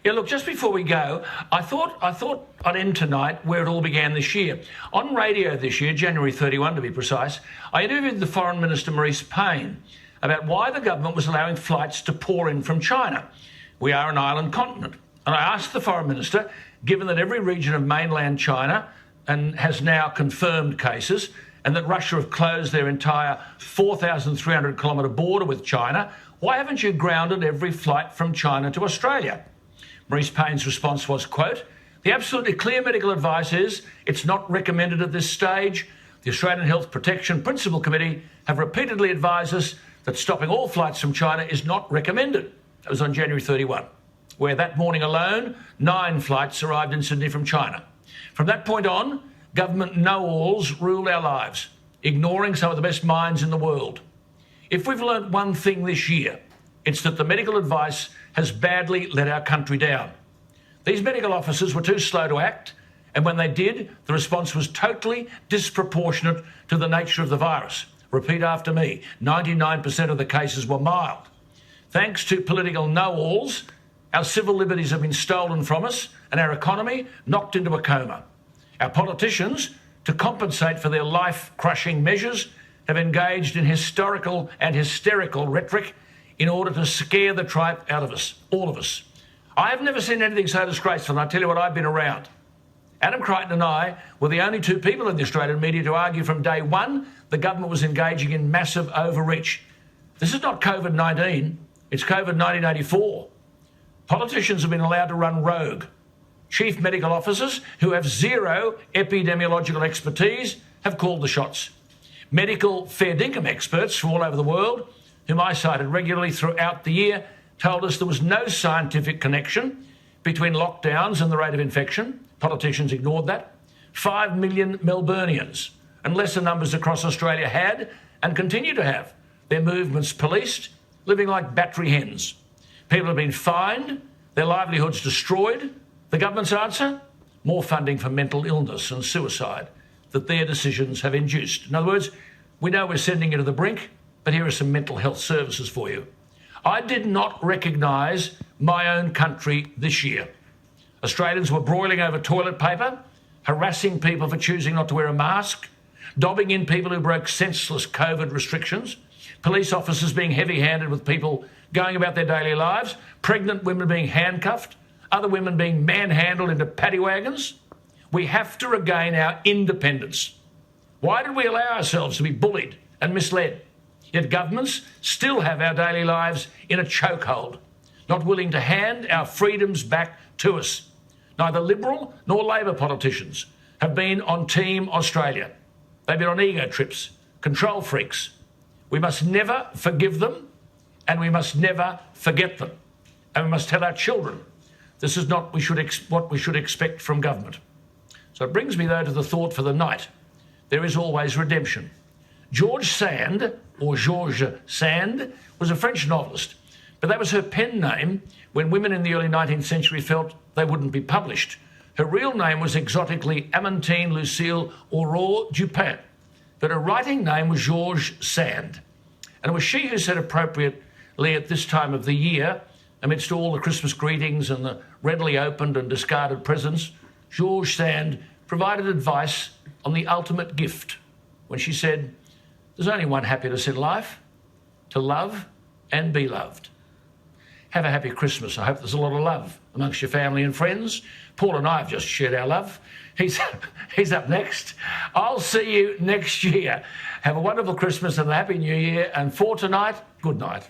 Yeah, look, just before we go, I thought I'd end tonight where it all began this year. On radio this year, January 31 to be precise, I interviewed the Foreign Minister, Marise Payne, about why the government was allowing flights to pour in from China. We are an island continent. And I asked the Foreign Minister, given that every region of mainland China and has now confirmed cases, and that Russia have closed their entire 4,300 kilometre border with China, why haven't you grounded every flight from China to Australia? Marise Payne's response was, quote, "The absolutely clear medical advice is it's not recommended at this stage. The Australian Health Protection Principal Committee have repeatedly advised us that stopping all flights from China is not recommended." That was on January 31, where that morning alone, 9 flights arrived in Sydney from China. From that point on, government know-alls ruled our lives, ignoring some of the best minds in the world. If we've learnt one thing this year, it's that the medical advice has badly let our country down. These medical officers were too slow to act, and when they did, the response was totally disproportionate to the nature of the virus. Repeat after me, 99% of the cases were mild. Thanks to political know-alls, our civil liberties have been stolen from us and our economy knocked into a coma. Our politicians, to compensate for their life-crushing measures, have engaged in historical and hysterical rhetoric in order to scare the tripe out of us, all of us. I have never seen anything so disgraceful, and I tell you what, I've been around. Adam Crichton and I were the only 2 people in the Australian media to argue from day one the government was engaging in massive overreach. This is not COVID-19, it's COVID-1984. Politicians have been allowed to run rogue. Chief medical officers who have zero epidemiological expertise have called the shots. Medical fair dinkum experts from all over the world, whom I cited regularly throughout the year, told us there was no scientific connection between lockdowns and the rate of infection. Politicians ignored that. 5 million Melburnians and lesser numbers across Australia had and continue to have their movements policed, living like battery hens. People have been fined, their livelihoods destroyed. The government's answer? More funding for mental illness and suicide that their decisions have induced. In other words, we know we're sending you to the brink, but here are some mental health services for you. I did not recognise my own country this year. Australians were broiling over toilet paper, harassing people for choosing not to wear a mask, dobbing in people who broke senseless COVID restrictions, police officers being heavy-handed with people going about their daily lives, pregnant women being handcuffed, other women being manhandled into paddy wagons. We have to regain our independence. Why did we allow ourselves to be bullied and misled? Yet governments still have our daily lives in a chokehold, not willing to hand our freedoms back to us. Neither Liberal nor Labor politicians have been on Team Australia. They've been on ego trips, control freaks. We must never forgive them, and we must never forget them. And we must tell our children this is not what we should expect from government. So it brings me, though, to the thought for the night. There is always redemption. George Sand, or Georges Sand, was a French novelist, but that was her pen name when women in the early 19th century felt they wouldn't be published. Her real name was exotically Amantine Lucille Aurore Dupin, but her writing name was Georges Sand. And it was she who said appropriately at this time of the year, amidst all the Christmas greetings and the readily opened and discarded presents, Georges Sand provided advice on the ultimate gift when she said, "There's only one happiness in life, to love and be loved." Have a happy Christmas. I hope there's a lot of love amongst your family and friends. Paul and I have just shared our love. He's up next. I'll see you next year. Have a wonderful Christmas and a happy New Year. And for tonight, good night.